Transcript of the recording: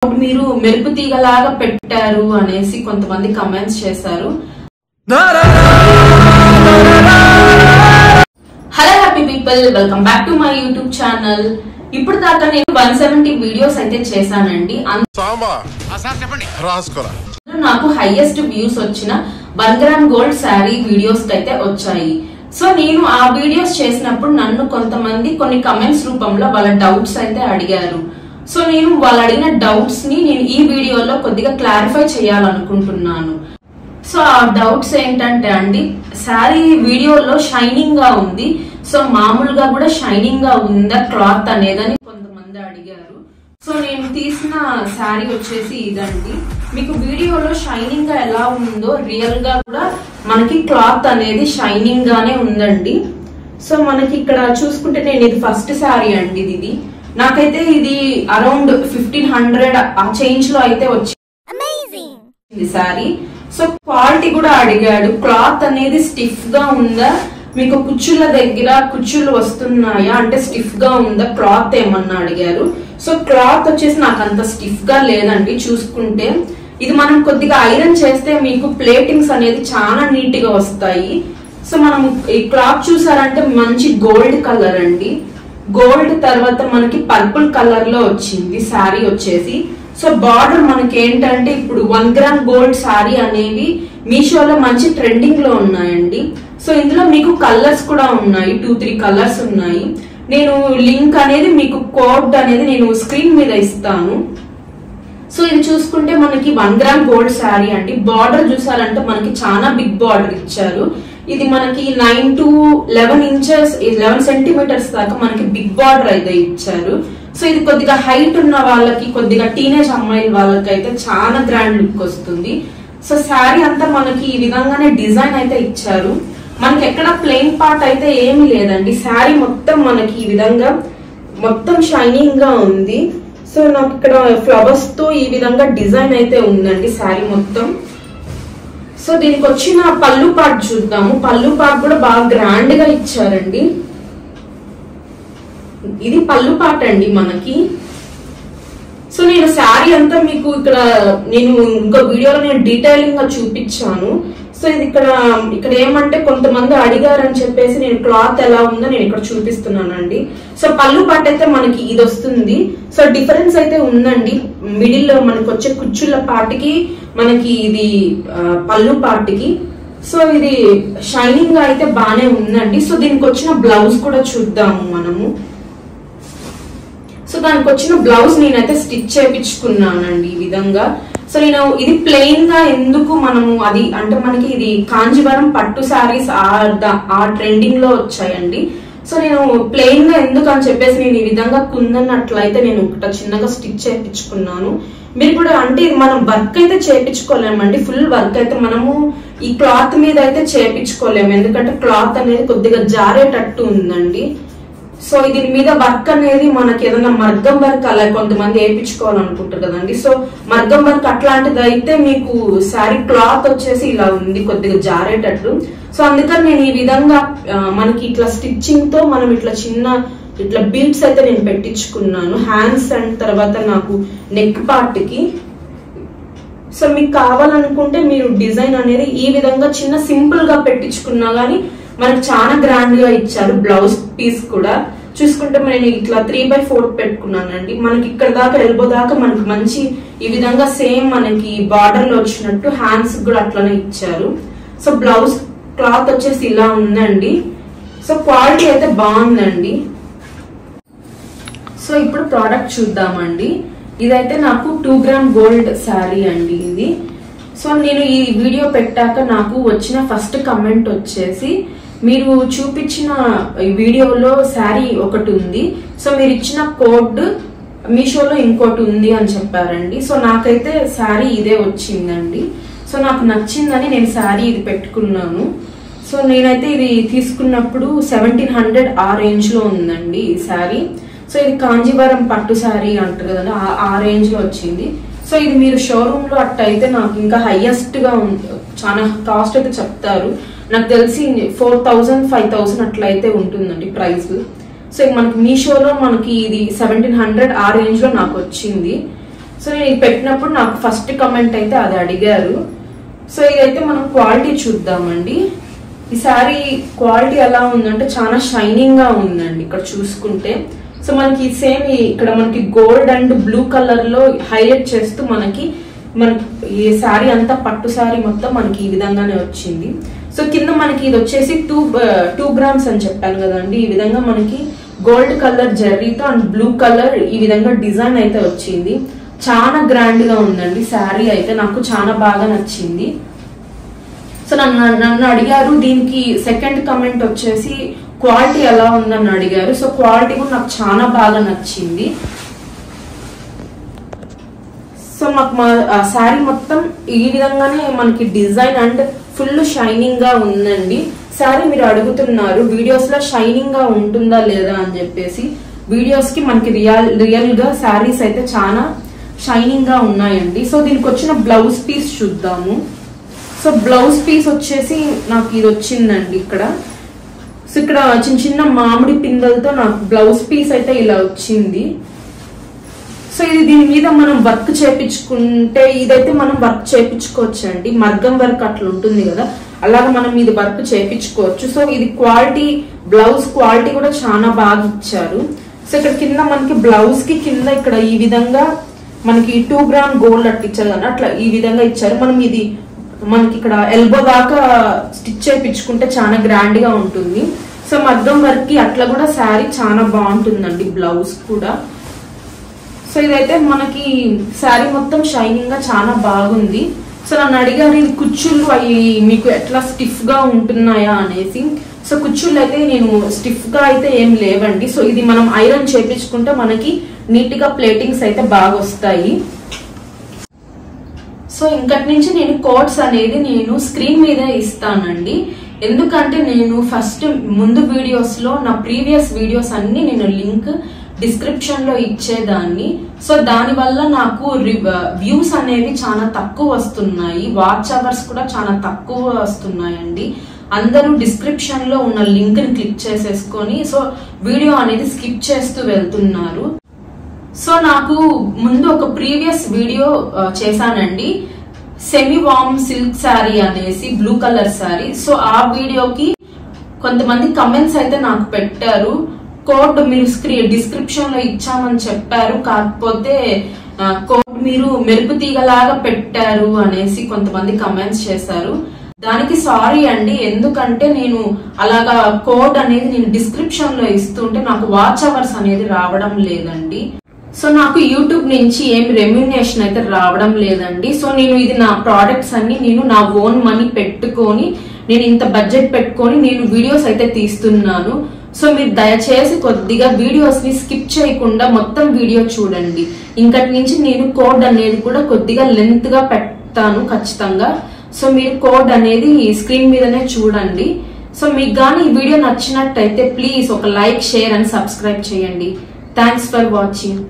మీరు మెరుపు తీగలాగా పెట్టారు అనేసి కొంతమంది కమెంట్స్ చేశారు. Hello happy people, welcome back to my YouTube channel. ఇప్పుడు దాకా నేను 170 వీడియోస్ అయితే చేశానండి. నాకు హైయెస్ట్ వ్యూస్ వచ్చిన 1 గ్రామ్ గోల్డ్ శారీ వీడియోస్ అయితే వచ్చాయి. సో నేను ఆ వీడియోస్ చేసినప్పుడు నన్ను కొంతమంది కొన్ని కమెంట్స్ రూపంలో వాళ్ళ డౌట్స్ అయితే అడిగారు. సో నేను వాళ్ళు అడిగిన డౌట్స్ ని నేను ఈ వీడియోలో కొద్దిగా క్లారిఫై చేయాలనుకుంటున్నాను. సో ఆ డౌట్స్ ఏంటంటే అండి, శారీ వీడియోలో షైనింగ్ గా ఉంది, సో మామూలుగా కూడా షైనింగ్ గా ఉందా క్లాత్ అనేదని కొంతమంది అడిగారు. సో నేను తీసిన శారీ వచ్చేసి ఇదండి. మీకు వీడియోలో షైనింగ్ గా ఎలా ఉందో రియల్ గా కూడా మనకి క్లాత్ అనేది షైనింగ్ గానే ఉందండి. సో మనకి ఇక్కడ చూసుకుంటే నేను ఇది ఫస్ట్ శారీ అండి. ఇది నాకైతే ఇది అరౌండ్ 1500 ఆ చేంజ్ లో అయితే వచ్చింది శారీ. సో క్వాలిటీ కూడా అడిగాడు, క్లాత్ అనేది స్టిఫ్ గా ఉందా, మీకు కుచ్చుల దగ్గర కుచ్చులు వస్తున్నాయా అంటే స్టిఫ్ గా ఉందా క్లాత్ ఏమన్నా అడిగారు. సో క్లాత్ వచ్చేసి నాకు అంత స్టిఫ్ గా లేదండి. చూసుకుంటే ఇది మనం కొద్దిగా ఐరన్ చేస్తే మీకు ప్లేటింగ్స్ అనేది చాలా నీట్ గా వస్తాయి. సో మనం ఈ క్లాత్ చూసారంటే మంచి గోల్డ్ కలర్ అండి. గోల్డ్ తర్వాత మనకి పర్పుల్ కలర్ లో వచ్చింది శారీ వచ్చేసి. సో బార్డర్ మనకి ఏంటంటే ఇప్పుడు 1 గ్రామ్ గోల్డ్ శారీ అనేవి మీషోలో మంచి ట్రెండింగ్ లో ఉన్నాయండి. సో ఇందులో మీకు కలర్స్ కూడా ఉన్నాయి, 2-3 కలర్స్ ఉన్నాయి. నేను లింక్ అనేది మీకు కోడ్ అనేది నేను స్క్రీన్ మీద ఇస్తాను. సో ఇది చూసుకుంటే మనకి 1 గ్రామ్ గోల్డ్ శారీ అండి. బార్డర్ చూసారంటే మనకి చాలా బిగ్ బార్డర్ ఇచ్చారు. ఇది మనకి 9 to 11 ఇంచెస్ 11 సెంటీమీటర్స్ దాకా మనకి బిగ్ బార్డర్ అయితే ఇచ్చారు. సో ఇది కొద్దిగా హైట్ ఉన్న వాళ్ళకి, కొద్దిగా టీనేజ్ అమ్మాయిల వాళ్ళకి అయితే చాలా గ్రాండ్ లుక్ వస్తుంది. సో శారీ అంతా మనకి ఈ విధంగానే డిజైన్ అయితే ఇచ్చారు. మనకి ఎక్కడ ప్లెయిన్ పార్ట్ అయితే ఏమి లేదండి. శారీ మొత్తం మనకి ఈ విధంగా మొత్తం షైనింగ్ గా ఉంది. సో నాకు ఇక్కడ ఫ్లవర్స్ తో ఈ విధంగా డిజైన్ అయితే ఉందండి శారీ మొత్తం. సో దీనికి వచ్చిన పళ్ళు పార్ట్ చూద్దాము. పళ్ళు పార్ట్ కూడా బాగా గ్రాండ్ గా ఇచ్చారండి. ఇది పళ్ళు పార్ట్ అండి మనకి. సో నేను శారీ అంతా మీకు ఇక్కడ నేను ఇంకో వీడియోలో నేను డీటెయిలింగ్ గా చూపించాను. సో ఇది ఇక్కడ ఏమంటే కొంతమంది అడిగారని చెప్పేసి నేను క్లాత్ ఎలా ఉందో నేను ఇక్కడ చూపిస్తున్నానండి. సో పళ్ళు పార్ట్ అయితే మనకి ఇది వస్తుంది. సో డిఫరెన్స్ అయితే ఉందండి. మిడిల్ లో మనకి వచ్చే కుచ్చుల పార్ట్కి మనకి ఇది పళ్ళు పార్ట్కి. సో ఇది షైనింగ్ గా అయితే బానే ఉందండి. సో దీనికి వచ్చిన బ్లౌజ్ కూడా చూద్దాము మనము. సో దానికి వచ్చిన బ్లౌజ్ నేనైతే స్టిచ్ చేయించుకున్నానండి ఈ విధంగా. సో నేను ఇది ప్లెయిన్ గా ఎందుకు మనము అది అంటే మనకి ఇది కాంజీవరం పట్టు శారీస్ ఆ ట్రెండింగ్ లో వచ్చాయండి. సో నేను ప్లెయిన్ గా ఎందుకు అని చెప్పేసి నేను ఈ విధంగా కుందన్నట్లయితే నేను ఒకట చిన్నగా స్టిచ్ చేయించుకున్నాను. మీరు కూడా అంటే మనం వర్క్ అయితే చేయించుకోలేమండి. ఫుల్ వర్క్ అయితే మనము ఈ క్లాత్ మీద అయితే చేయించుకోలేము, ఎందుకంటే క్లాత్ అనేది కొద్దిగా జారేటట్టు ఉందండి. సో దీని మీద వర్క్ అనేది మనకి ఏదైనా మగ్గం వర్క్ అలా కొంతమంది వేయించుకోవాలనుకుంటారు కదండి. సో మగ్గం వర్క్ అట్లాంటిది అయితే మీకు శారీ క్లాత్ వచ్చేసి ఇలా ఉంది, కొద్దిగా జారేటట్టు. సో అందుకని నేను ఈ విధంగా మనకి ఇట్లా స్టిచ్చింగ్ తో మనం ఇట్లా బీడ్స్ అయితే నేను పెట్టించుకున్నాను హ్యాండ్స్ అండ్ తర్వాత నాకు నెక్ పార్ట్ కి. సో మీకు కావాలనుకుంటే మీరు డిజైన్ అనేది ఈ విధంగా చిన్న సింపుల్ గా పెట్టించుకున్నా గానీ మనకి చాలా గ్రాండ్ గా ఇచ్చారు. బ్లౌజ్ పీస్ కూడా చూసుకుంటే నేను ఇట్లా 3/4 పెట్టుకున్నానండి. మనకి ఇక్కడ దాకా ఎల్బో దాకా మనకి మంచి ఈ విధంగా సేమ్ మనకి బార్డర్ లో వచ్చినట్టు హ్యాండ్స్ కూడా అట్లానే ఇచ్చారు. సో బ్లౌజ్ క్లాత్ వచ్చేసి ఇలా ఉందండి. సో క్వాలిటీ అయితే బాగుందండి. సో ఇప్పుడు ప్రోడక్ట్ చూద్దామండి. ఇదైతే నాకు 2 గ్రామ్ గోల్డ్ శారీ అండి ఇది. సో నేను ఈ వీడియో పెట్టాక నాకు వచ్చిన ఫస్ట్ కమెంట్ వచ్చేసి, మీరు చూపించిన వీడియోలో శారీ ఒకటి ఉంది, సో మీరు ఇచ్చిన కోడ్ మీషోలో ఇంకోటి ఉంది అని చెప్పారండి. సో నాకైతే శారీ ఇదే వచ్చిందండి. సో నాకు నచ్చిందని నేను శారీ ఇది పెట్టుకున్నాను. సో నేనైతే ఇది తీసుకున్నప్పుడు 1700 ఆ రేంజ్ లో ఉందండి ఈ శారీ. సో ఇది కాంజీవరం పట్టు శారీ అంటారు కదండి, ఆ రేంజ్ లో వచ్చింది. సో ఇది మీరు షోరూమ్ లో అట్టయితే నాకు ఇంకా హైయెస్ట్ గా చాలా కాస్ట్ అయితే చెప్తారు. నాకు తెలిసి 4000-5000 అట్లయితే ఉంటుందండి ప్రైస్. సో మనకి మీషోలో మనకి ఇది 1700 ఆ రేంజ్ లో నాకు వచ్చింది. సో నేను పెట్టినప్పుడు నాకు ఫస్ట్ కమెంట్ అయితే అది అడిగారు. సో ఇదైతే మనం క్వాలిటీ చూద్దామండి. ఈ సారీ క్వాలిటీ ఎలా ఉందంటే చాలా షైనింగ్ గా ఉందండి. ఇక్కడ చూసుకుంటే సో మనకి సేమ్ ఇక్కడ మనకి గోల్డ్ అండ్ బ్లూ కలర్ లో హైలైట్ చేస్తూ మనకి ఈ సారీ అంతా పట్టు సారీ మొత్తం మనకి ఈ విధంగానే వచ్చింది. సో కింద మనకి ఇది వచ్చేసి 2 grams అని చెప్పాను కదండి. ఈ విధంగా మనకి గోల్డ్ కలర్ జెర్రీతో అండ్ బ్లూ కలర్ ఈ విధంగా డిజైన్ అయితే వచ్చింది. చాలా గ్రాండ్ గా ఉందండి శారీ అయితే, నాకు చాలా బాగా నచ్చింది. సో నన్ను అడిగారు దీనికి సెకండ్ కమెంట్ వచ్చేసి క్వాలిటీ ఎలా ఉందని అడిగారు. సో క్వాలిటీ కూడా నాకు చాలా బాగా నచ్చింది. సో నాకు మా శారీ మొత్తం ఈ విధంగానే మనకి డిజైన్ అండ్ ఫుల్ షైనింగ్ గా ఉందండి. శారీ మీరు అడుగుతున్నారు వీడియోస్ లో షైనింగ్ గా ఉంటుందా లేదా అని చెప్పేసి. వీడియోస్ కి మనకి రియల్ గా శారీస్ అయితే చాలా షైనింగ్ గా ఉన్నాయండి. సో దీనికి వచ్చిన బ్లౌజ్ పీస్ చూద్దాము. సో బ్లౌజ్ పీస్ వచ్చేసి నాకు ఇది వచ్చిందండి ఇక్కడ. సో ఇక్కడ చిన్న చిన్న మామిడి పిందెలతో నాకు బ్లౌజ్ పీస్ అయితే ఇలా వచ్చింది. సో ఇది దీని మీద మనం వర్క్ చేపించుకుంటే ఇదైతే మనం వర్క్ చేపించుకోవచ్చు అండి. మగ్గం వర్క్ అట్లా ఉంటుంది కదా, అలాగే మనం ఇది వర్క్ చేపించుకోవచ్చు. సో ఇది క్వాలిటీ, బ్లౌజ్ క్వాలిటీ కూడా చాలా బాగా ఇచ్చారు. సో ఇక్కడ కింద మనకి బ్లౌజ్ కి కింద ఇక్కడ ఈ విధంగా మనకి 2 gram గోల్డ్ అట్లా ఇచ్చారు కదా, అట్లా ఈ విధంగా ఇచ్చారు. మనం ఇది మనకి ఇక్కడ ఎల్బో దాకా స్టిచ్ చేయించుకుంటే చాలా గ్రాండ్ గా ఉంటుంది. సో మగ్గం వర్క్ కి అట్లా కూడా శారీ చాలా బాగుంటుందండి, బ్లౌజ్ కూడా. సో ఇదైతే మనకి శారీ మొత్తం షైనింగ్ గా చాలా బాగుంది. సో నన్ను అడిగారు ఇది కుచ్చుళ్ళు అవి మీకు ఎట్లా స్టిఫ్ గా ఉంటున్నాయా అనేసి. సో కుచ్చుళ్ళు అయితే నేను స్టిఫ్ గా అయితే ఏం లేవండి. సో ఇది మనం ఐరన్ చేపించుకుంటే మనకి నీట్ గా ప్లేటింగ్స్ అయితే బాగా వస్తాయి. సో ఇంకటి నుంచి నేను కోడ్స్ అనేది నేను స్క్రీన్ మీద ఇస్తానండి. ఎందుకంటే నేను ఫస్ట్ ముందు వీడియోస్ లో నా ప్రీవియస్ వీడియోస్ అన్ని నేను లింక్ డిస్క్రిప్షన్ లో ఇచ్చేదాన్ని. సో దాని వల్ల నాకు వ్యూస్ అనేవి చాలా తక్కువ వస్తున్నాయి, వాచ్ అవర్స్ కూడా చాలా తక్కువ వస్తున్నాయండి. అందరూ డిస్క్రిప్షన్ లో ఉన్న లింక్ ని క్లిక్ చేసేసుకొని సో వీడియో అనేది స్కిప్ చేస్తూ వెళ్తున్నారు. సో నాకు ముందు ఒక ప్రీవియస్ వీడియో చేశానండి, సెమీ వార్మ్ సిల్క్ శారీ అనేసి, బ్లూ కలర్ శారీ. సో ఆ వీడియోకి కొంతమంది కమెంట్స్ అయితే నాకు పెట్టారు. కోడ్ మీరు డిస్క్రిప్షన్ లో ఇచ్చామని చెప్పారు, కాకపోతే కోడ్ మీరు మెరుపు తీగలాగా పెట్టారు అనేసి కొంతమంది కమెంట్స్ చేశారు. దానికి సారీ అండి. ఎందుకంటే నేను అలాగా కోడ్ అనేది నేను డిస్క్రిప్షన్ లో ఇస్తుంటే నాకు వాచ్ అవర్స్ అనేది రావడం లేదండి. సో నాకు యూట్యూబ్ నుంచి ఏమి రెమ్యునేషన్ అయితే రావడం లేదండి. సో నేను ఇది నా ప్రోడక్ట్స్ అన్ని నేను నా ఓన్ మనీ పెట్టుకొని నేను ఇంత బడ్జెట్ పెట్టుకొని నేను వీడియోస్ అయితే తీస్తున్నాను. సో మీరు దయచేసి కొద్దిగా వీడియోస్ ని స్కిప్ చేయకుండా మొత్తం వీడియో చూడండి. ఇంకటి నుంచి నేను కోడ్ అనేది కూడా కొద్దిగా లెంత్ గా పెడతాను ఖచ్చితంగా. సో మీరు కోడ్ అనేది స్క్రీన్ మీదనే చూడండి. సో మీకు గానీ ఈ వీడియో నచ్చినట్టయితే ప్లీజ్ ఒక లైక్, షేర్ అండ్ సబ్స్క్రైబ్ చేయండి. Thanks for watching.